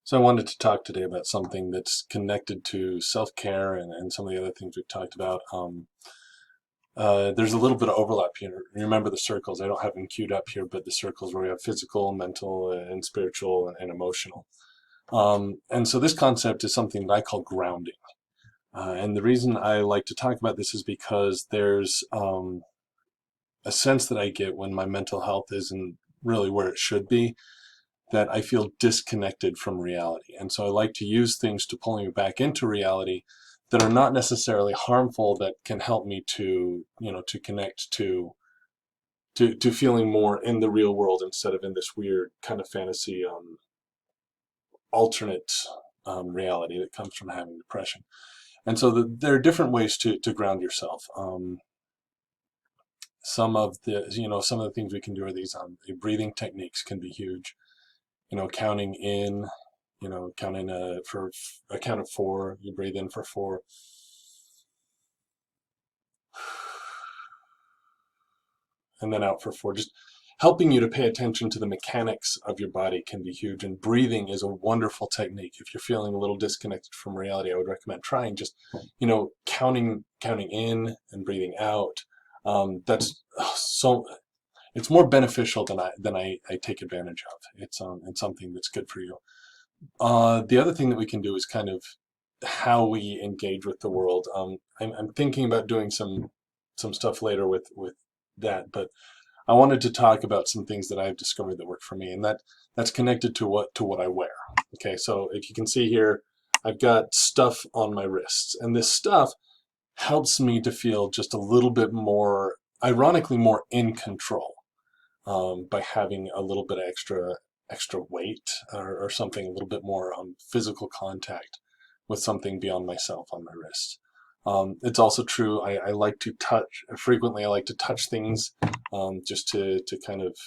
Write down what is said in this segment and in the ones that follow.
So I wanted to talk today about something that's connected to self-care and some of the other things we've talked about. There's a little bit of overlap here. Remember the circles. I don't have them queued up here, but the circles where we have physical, mental, and spiritual and emotional. And so this concept is something that I call grounding. And the reason I like to talk about this is because there's a sense that I get when my mental health isn't really where it should be, that I feel disconnected from reality. And so I like to use things to pull me back into reality that are not necessarily harmful, that can help me to, to connect to feeling more in the real world instead of in this weird kind of fantasy alternate reality that comes from having depression. And so there are different ways to ground yourself. Some of the things we can do are these breathing techniques can be huge. Counting in, counting for a count of four, you breathe in for four, and then out for four. Just helping you to pay attention to the mechanics of your body can be huge. And breathing is a wonderful technique. If you're feeling a little disconnected from reality, I would recommend trying just, counting in and breathing out. That's so. It's more beneficial than I take advantage of. It's something that's good for you. The other thing that we can do is kind of how we engage with the world. I'm thinking about doing some stuff later with that, but I wanted to talk about some things that I've discovered that work for me, and that's connected to what I wear. Okay, so if you can see here, I've got stuff on my wrists, and this stuff helps me to feel just a little bit more, ironically, more in control, by having a little bit of extra weight, or something, a little bit more physical contact with something beyond myself on my wrist. It's also true. I like to touch frequently. I like to touch things, just to kind of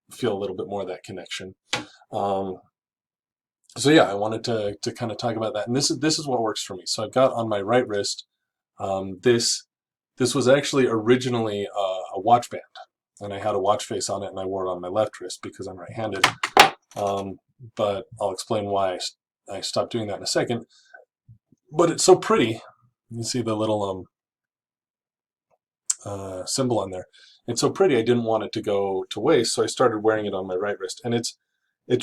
feel a little bit more of that connection. Um, so yeah, I wanted to kind of talk about that, and this is what works for me. So I've got on my right wrist, this was actually originally a watch band, and I had a watch face on it, and I wore it on my left wrist because I'm right-handed. But I'll explain why I stopped doing that in a second. But it's so pretty. You see the little symbol on there. It's so pretty. I didn't want it to go to waste, so I started wearing it on my right wrist, and it's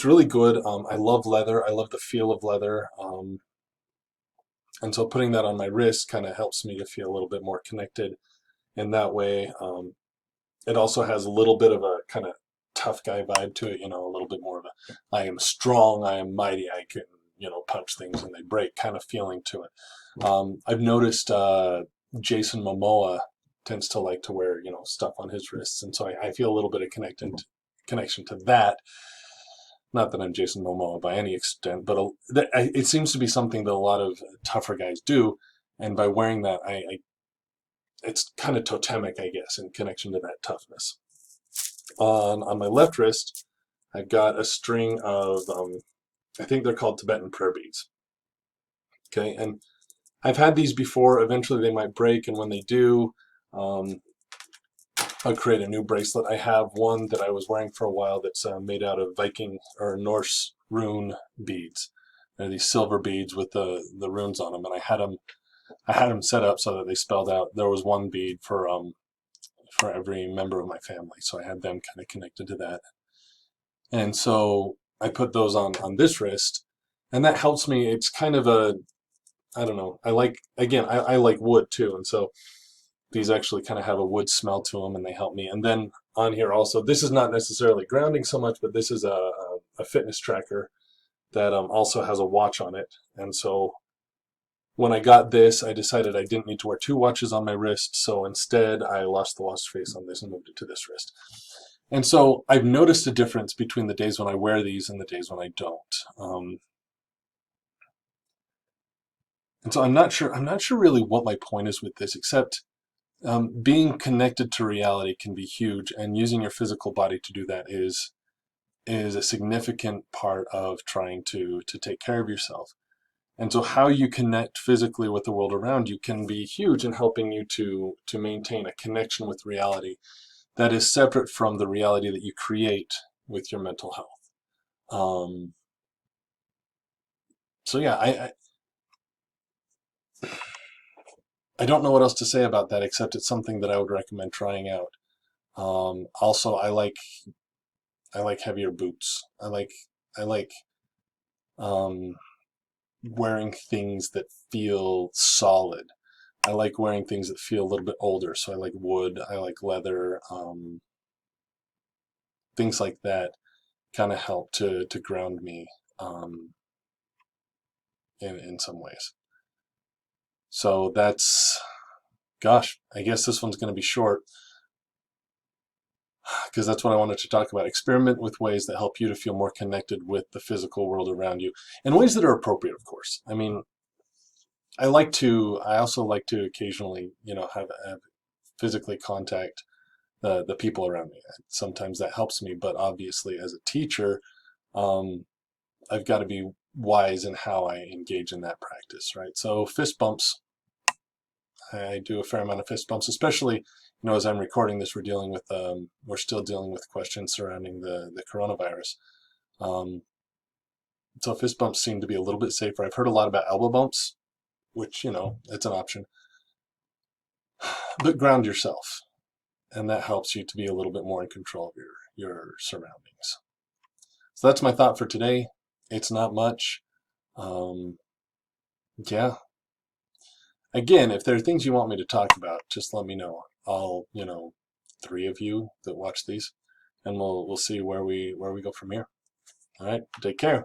really good. I love leather. I love the feel of leather. And so putting that on my wrist kind of helps me to feel a little bit more connected in that way. It also has a little bit of a kind of tough guy vibe to it, a little bit more of a I am strong, I am mighty, I can, punch things and they break kind of feeling to it. I've noticed Jason Momoa tends to like to wear, stuff on his wrists, and so I feel a little bit of connection to that. Not that I'm Jason Momoa by any extent, but it seems to be something that a lot of tougher guys do, and by wearing that, it's kind of totemic, I guess, in connection to that toughness. On my left wrist, I've got a string of, I think they're called Tibetan prayer beads. Okay, and I've had these before. Eventually they might break, and when they do, um, I'll create a new bracelet. I have one that I was wearing for a while that's made out of Viking or Norse rune beads. They're these silver beads with the runes on them, and I had them set up so that they spelled out. There was one bead for every member of my family, so I had them kind of connected to that. And so I put those on this wrist, and that helps me. It's kind of I don't know. I like wood too, and so these actually kind of have a wood smell to them, and they help me. And then on here also, this is not necessarily grounding so much, but this is a fitness tracker that also has a watch on it. And so when I got this, I decided I didn't need to wear two watches on my wrist, so instead I lost the watch face on this and moved it to this wrist. And so I've noticed a difference between the days when I wear these and the days when I don't. And so I'm not sure really what my point is with this, except being connected to reality can be huge, and using your physical body to do that is a significant part of trying to take care of yourself. And so how you connect physically with the world around you can be huge in helping you to maintain a connection with reality that is separate from the reality that you create with your mental health. Um, So yeah, I don't know what else to say about that except it's something that I would recommend trying out. Also, I like heavier boots. I like um, wearing things that feel solid. I like wearing things that feel a little bit older. So I like wood. I like leather. Things like that kind of help to ground me um, in some ways. So that's, gosh, I guess this one's going to be short because that's what I wanted to talk about. Experiment with ways that help you to feel more connected with the physical world around you, and ways that are appropriate, of course. I mean, I also like to occasionally, have physically contact the people around me. Sometimes that helps me, but obviously as a teacher, um, I've got to be wise in how I engage in that practice, right? So fist bumps, I do a fair amount of fist bumps, especially, as I'm recording this, we're still dealing with questions surrounding the coronavirus. Um, so fist bumps seem to be a little bit safer. I've heard a lot about elbow bumps, which, it's an option, but ground yourself. And that helps you to be a little bit more in control of your surroundings. So that's my thought for today. It's not much. Um, yeah. Again, if there are things you want me to talk about, just let me know. I'll, three of you that watch these, and we'll see where we go from here. All right. Take care.